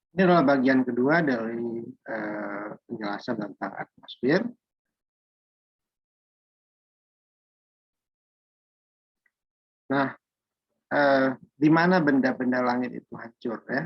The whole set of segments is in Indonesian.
Ini adalah bagian kedua dari penjelasan tentang atmosfer. Nah, di mana benda-benda langit itu hancur ya?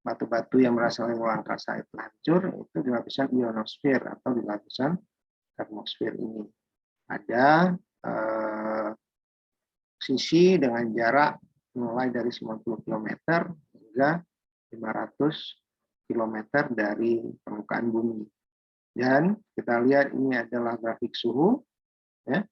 Batu-batu yang berasal dari ruang angkasa itu hancur, itu di lapisan ionosfer atau di lapisan termosfer ini. Ada sisi dengan jarak mulai dari 90 km hingga 500 km dari permukaan bumi. Dan kita lihat ini adalah grafik suhu. Ya.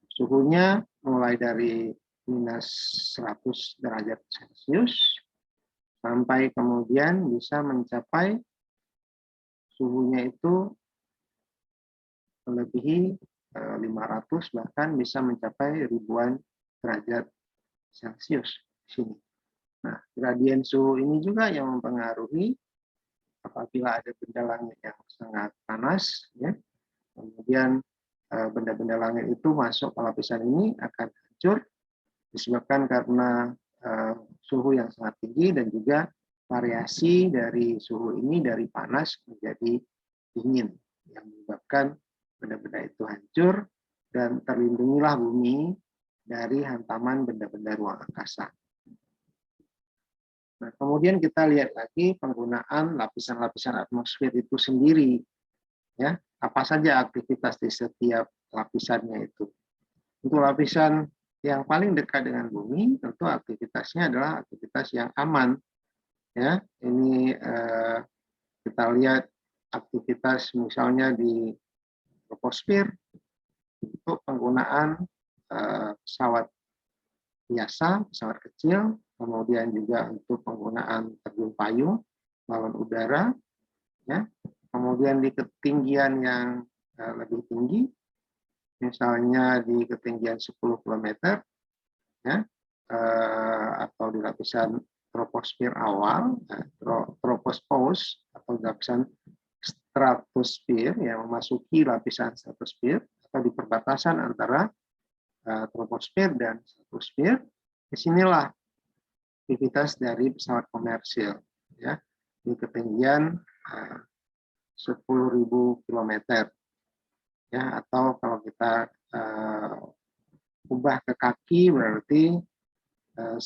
Suhunya mulai dari minus 100 derajat Celcius sampai kemudian bisa mencapai suhunya itu melebihi 500, bahkan bisa mencapai ribuan derajat Celcius di sini. Nah, gradien suhu ini juga yang mempengaruhi apabila ada benda langit yang sangat panas, ya, kemudian benda-benda langit itu masuk ke lapisan ini akan hancur disebabkan karena suhu yang sangat tinggi dan juga variasi dari suhu ini dari panas menjadi dingin yang menyebabkan benda-benda itu hancur dan terlindungilah bumi dari hantaman benda-benda ruang angkasa. Nah, kemudian kita lihat lagi penggunaan lapisan-lapisan atmosfer itu sendiri. Ya, apa saja aktivitas di setiap lapisannya itu. Untuk lapisan yang paling dekat dengan bumi, tentu aktivitasnya adalah aktivitas yang aman. Ya, ini kita lihat aktivitas misalnya di troposfer untuk penggunaan pesawat biasa, pesawat kecil, kemudian juga untuk penggunaan terjun payung, balon udara, ya. Kemudian di ketinggian yang lebih tinggi, misalnya di ketinggian 10 km, ya, atau di lapisan troposfer awal, troposphos atau lapisan stratosfer yang memasuki lapisan stratosfer atau di perbatasan antara troposfer dan stratosfer. Disinilah aktivitas dari pesawat komersil, ya, di ketinggian 10.000 km, ya, atau kalau kita ubah ke kaki berarti 10.000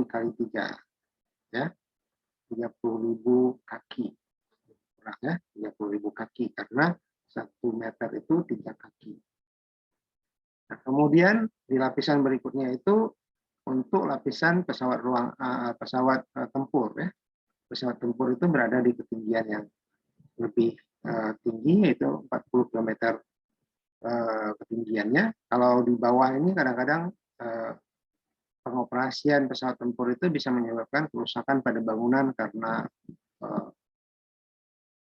dikali 3, ya, 30.000 kaki, kurang ya, 30.000 kaki karena 1 meter itu 3 kaki. Nah, kemudian di lapisan berikutnya itu untuk lapisan pesawat tempur, ya. Pesawat tempur itu berada di ketinggian yang lebih tinggi, yaitu 40 km ketinggiannya. Kalau di bawah ini kadang-kadang pengoperasian pesawat tempur itu bisa menyebabkan kerusakan pada bangunan karena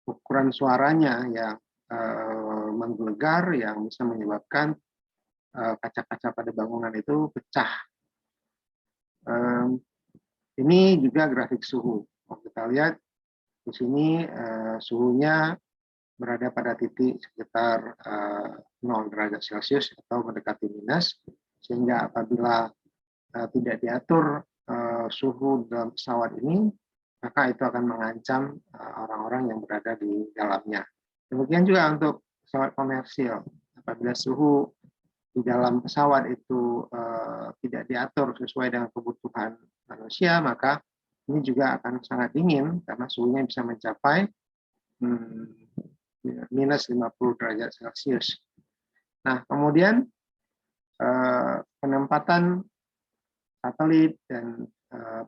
ukuran suaranya yang menggelegar yang bisa menyebabkan kaca-kaca pada bangunan itu pecah. Ini juga grafik suhu. Kita lihat di sini suhunya berada pada titik sekitar 0 derajat Celcius atau mendekati minus, sehingga apabila tidak diatur suhu dalam pesawat ini, maka itu akan mengancam orang-orang yang berada di dalamnya. Demikian juga untuk pesawat komersil, apabila suhu di dalam pesawat itu tidak diatur sesuai dengan kebutuhan manusia, maka ini juga akan sangat dingin karena suhunya bisa mencapai minus 50 derajat Celcius. Nah, kemudian penempatan satelit dan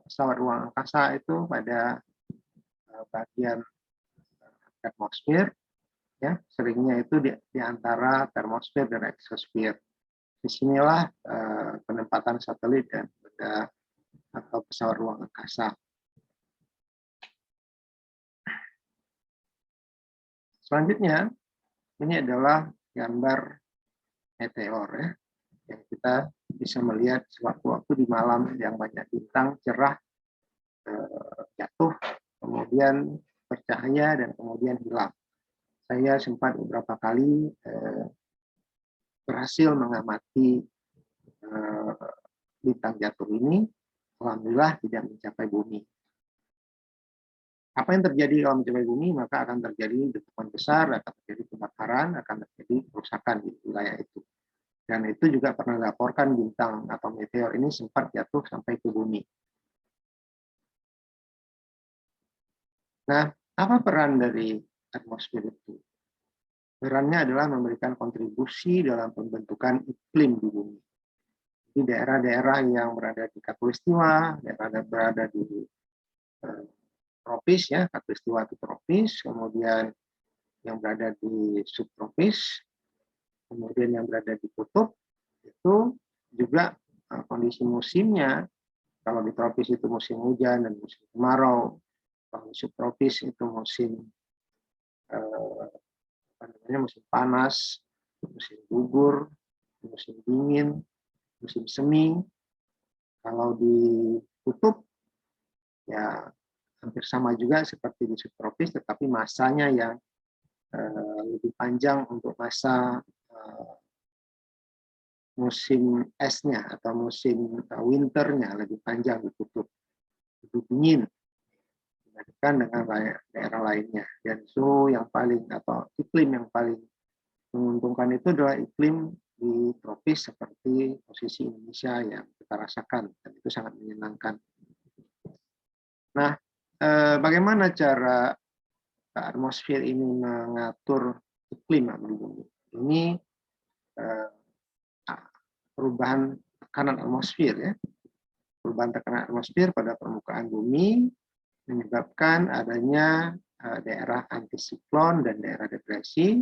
pesawat ruang angkasa itu pada bagian atmosfer, ya, seringnya itu di antara termosfer dan eksosfer. Disinilah penempatan satelit dan benda atau pesawat ruang angkasa. Selanjutnya, ini adalah gambar meteor, ya, yang kita bisa melihat sewaktu-waktu di malam yang banyak bintang cerah jatuh, kemudian bercahaya dan kemudian hilang. Saya sempat beberapa kali berhasil mengamati bintang jatuh ini, alhamdulillah tidak mencapai bumi. apa yang terjadi kalau mencapai bumi, maka akan terjadi letupan besar, akan terjadi kebakaran, akan terjadi kerusakan di wilayah itu. Dan itu juga pernah dilaporkan bintang atau meteor ini sempat jatuh sampai ke bumi. Nah, apa peran dari atmosfer itu? Perannya adalah memberikan kontribusi dalam pembentukan iklim di bumi. Di daerah-daerah yang berada di khatulistiwa, daerah yang berada di tropis, ya, khatulistiwa itu tropis, kemudian yang berada di subtropis, kemudian yang berada di kutub, itu juga kondisi musimnya, kalau di tropis itu musim hujan dan musim kemarau, kalau di subtropis itu musim musim panas, musim gugur, musim dingin, musim semi. Kalau di kutub ya hampir sama juga seperti di subtropis, tetapi masanya yang lebih panjang untuk masa musim esnya atau musim winternya lebih panjang di kutub, lebih dingin dibandingkan dengan daerah lainnya. Dan suhu yang paling atau iklim yang paling menguntungkan itu adalah iklim di tropis seperti posisi Indonesia yang kita rasakan, dan itu sangat menyenangkan. Nah, bagaimana cara atmosfer ini mengatur iklim di bumi? Ini perubahan tekanan atmosfer, ya. Perubahan tekanan atmosfer pada permukaan bumi menyebabkan adanya daerah antisiklon dan daerah depresi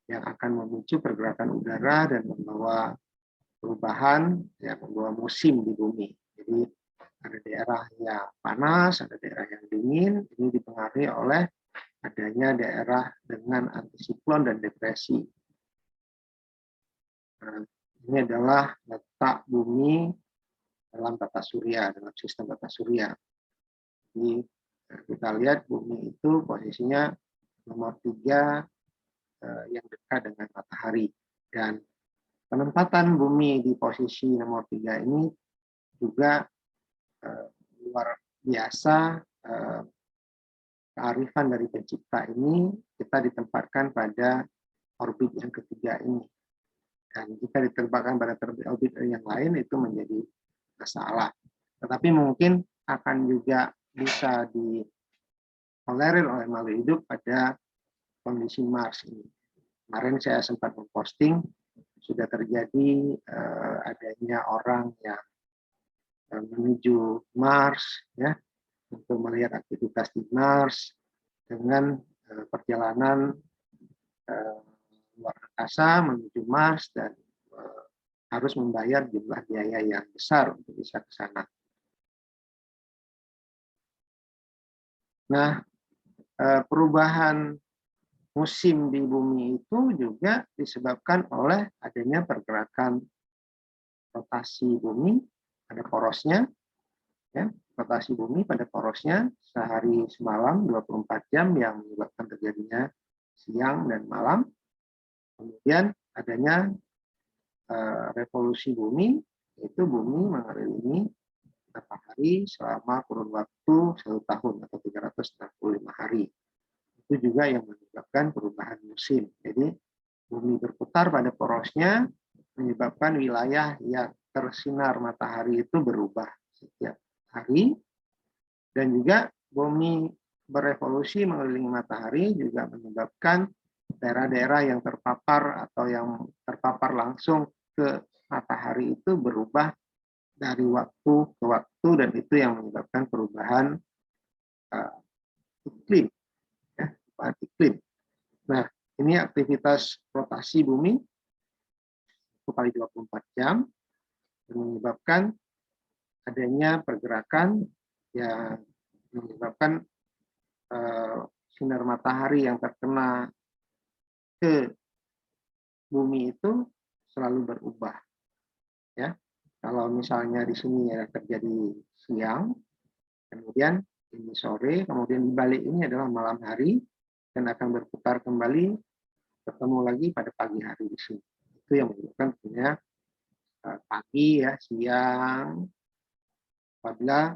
yang akan memicu pergerakan udara dan membawa perubahan, ya, membawa musim di bumi. Jadi ada daerah yang panas, ada daerah yang dingin. Ini dipengaruhi oleh adanya daerah dengan antisiklon dan depresi. Nah, ini adalah letak bumi dalam tata surya, dalam sistem tata surya. Jadi kita lihat bumi itu posisinya nomor 3 yang dekat dengan matahari, dan penempatan bumi di posisi nomor 3 ini juga luar biasa. Kearifan dari pencipta ini, kita ditempatkan pada orbit yang ketiga ini. Dan jika ditempatkan pada orbit yang lain itu menjadi masalah. Tetapi mungkin akan juga bisa ditolerir oleh makhluk hidup pada kondisi Mars ini. Kemarin saya sempat memposting sudah terjadi adanya orang yang menuju Mars, ya, untuk melihat aktivitas di Mars dengan perjalanan luar angkasa menuju Mars, dan harus membayar jumlah biaya yang besar untuk bisa ke sana. Nah, perubahan musim di bumi itu juga disebabkan oleh adanya pergerakan rotasi bumi pada porosnya, ya, rotasi bumi pada porosnya sehari semalam 24 jam yang menyebabkan terjadinya siang dan malam. Kemudian adanya revolusi bumi, yaitu bumi mengelilingi matahari selama kurun waktu 1 tahun atau 365 hari. Itu juga yang menyebabkan perubahan musim. Jadi bumi berputar pada porosnya menyebabkan wilayah yang tersinar matahari itu berubah setiap hari, dan juga bumi berevolusi mengelilingi matahari juga menyebabkan daerah-daerah yang terpapar atau yang terpapar langsung ke matahari itu berubah dari waktu ke waktu, dan itu yang menyebabkan perubahan iklim, ya, perubahan iklim. Nah, ini aktivitas rotasi bumi 1 kali 24 jam yang menyebabkan adanya pergerakan yang menyebabkan sinar matahari yang terkena ke bumi itu selalu berubah, ya. Kalau misalnya di sini ya terjadi siang, kemudian ini sore, kemudian di balik ini adalah malam hari, dan akan berputar kembali ketemu lagi pada pagi hari di sini. Itu yang menyebabkan punya pagi, ya, siang apabila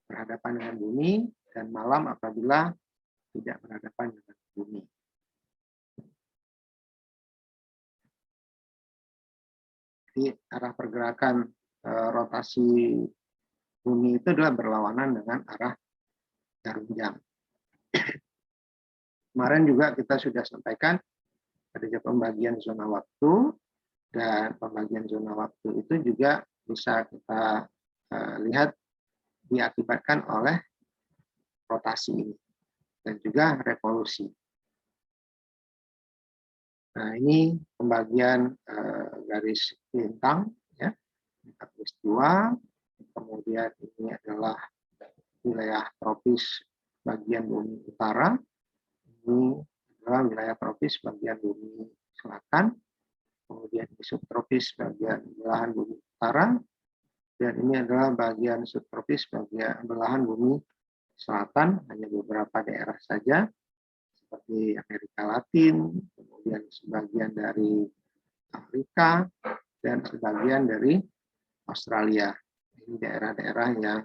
berhadapan dengan bumi, dan malam apabila tidak berhadapan dengan bumi. Jadi arah pergerakan rotasi bumi itu adalah berlawanan dengan arah jarum jam. Kemarin juga kita sudah sampaikan ada pembagian zona waktu, dan pembagian zona waktu itu juga bisa kita lihat diakibatkan oleh rotasi ini dan juga revolusi. Nah, ini pembagian garis lintang, ya, peristiwa. Kemudian ini adalah wilayah tropis bagian bumi utara. Ini adalah wilayah tropis bagian bumi selatan. Kemudian di subtropis bagian belahan bumi utara. Dan ini adalah bagian subtropis bagian belahan bumi selatan, hanya beberapa daerah saja, seperti Amerika Latin, kemudian sebagian dari Afrika, dan sebagian dari Australia. Ini daerah-daerah yang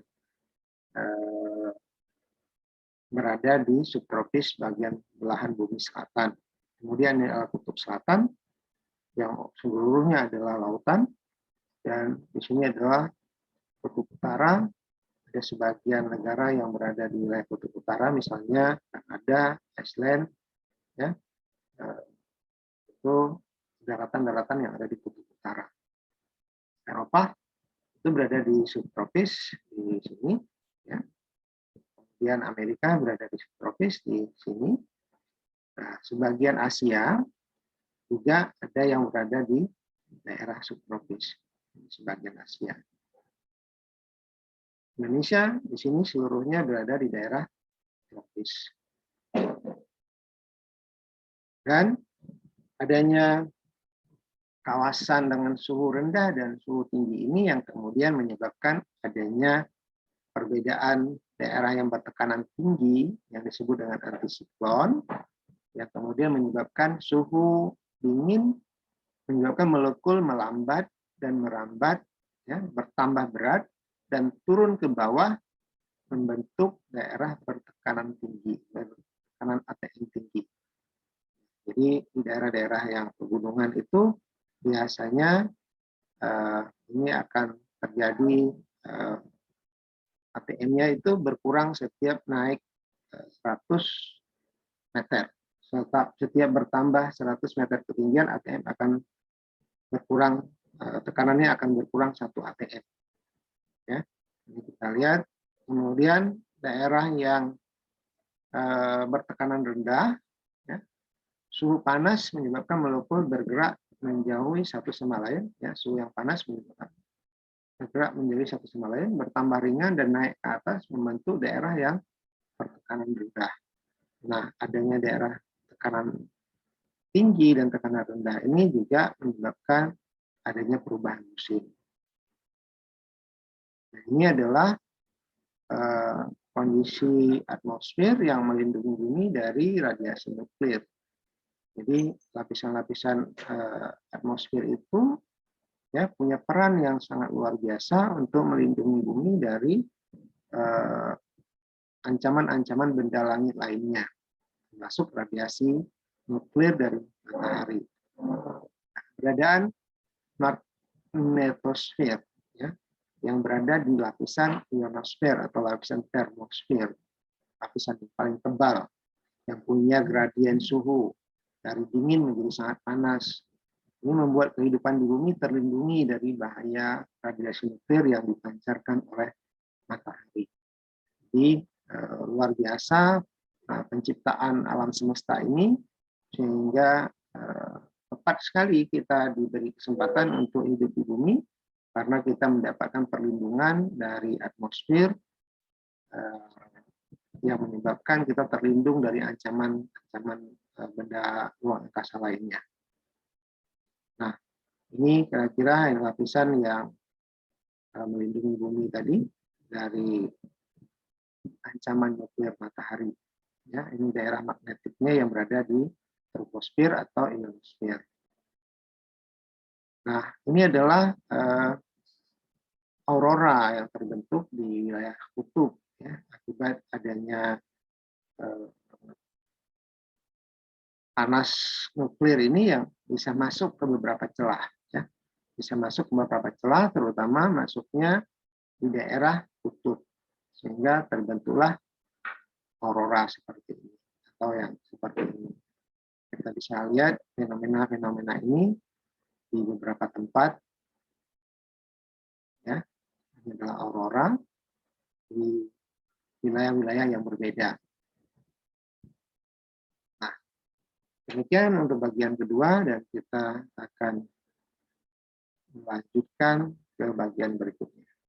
berada di subtropis bagian belahan bumi selatan. Kemudian ini adalah kutub selatan, yang seluruhnya adalah lautan, dan di sini adalah kutub utara. Ada sebagian negara yang berada di wilayah kutub utara, misalnya Kanada, Iceland, ya, itu daratan-daratan yang ada di kutub utara. Eropa itu berada di subtropis di sini, ya. Kemudian Amerika berada di subtropis di sini. Nah, sebagian Asia juga ada yang berada di daerah subtropis, di sebagian Asia. Indonesia di sini seluruhnya berada di daerah tropis. Dan adanya kawasan dengan suhu rendah dan suhu tinggi ini yang kemudian menyebabkan adanya perbedaan daerah yang bertekanan tinggi yang disebut dengan antisiklon, yang kemudian menyebabkan suhu dingin, menyebabkan molekul melambat dan merambat, ya, bertambah berat dan turun ke bawah membentuk daerah bertekanan tinggi, bertekanan ATM tinggi. Jadi di daerah-daerah yang pegunungan itu biasanya ini akan terjadi ATM-nya itu berkurang setiap naik 100 meter. Setiap bertambah 100 meter ketinggian, ATM akan berkurang, tekanannya akan berkurang 1 ATM. Ya, ini kita lihat. Kemudian daerah yang bertekanan rendah, ya, suhu panas menyebabkan molekul bergerak menjauhi satu sama lain. Ya, suhu yang panas menyebabkan bergerak menjauhi satu sama lain, bertambah ringan dan naik ke atas membentuk daerah yang bertekanan rendah. Nah, adanya daerah tekanan tinggi dan tekanan rendah ini juga menyebabkan adanya perubahan musim. Nah, ini adalah kondisi atmosfer yang melindungi bumi dari radiasi nuklir. Jadi lapisan-lapisan atmosfer itu, ya, punya peran yang sangat luar biasa untuk melindungi bumi dari ancaman-ancaman benda langit lainnya, termasuk radiasi nuklir dari matahari. Keberadaan magnetosfer, ya, yang berada di lapisan ionosfer atau lapisan termosfer, lapisan yang paling tebal, yang punya gradien suhu dari dingin menjadi sangat panas. Ini membuat kehidupan di bumi terlindungi dari bahaya radiasi nuklir yang dipancarkan oleh matahari. Jadi luar biasa penciptaan alam semesta ini, sehingga tepat sekali kita diberi kesempatan untuk hidup di bumi karena kita mendapatkan perlindungan dari atmosfer yang menyebabkan kita terlindung dari ancaman-ancaman benda luar angkasa lainnya. Nah, ini kira-kira lapisan yang melindungi bumi tadi dari ancaman nuklir matahari. Ya, ini daerah magnetiknya yang berada di troposfer atau ionosfer. Nah, ini adalah aurora yang terbentuk di wilayah kutub, ya, akibat adanya adanya panas nuklir ini yang bisa masuk ke beberapa celah, ya. Bisa masuk ke beberapa celah, terutama masuknya di daerah kutub, sehingga terbentuklah aurora seperti ini atau yang seperti ini. Kita bisa lihat fenomena-fenomena ini di beberapa tempat, ya. Ini adalah aurora di wilayah-wilayah yang berbeda. Nah, demikian untuk bagian kedua, dan kita akan melanjutkan ke bagian berikutnya.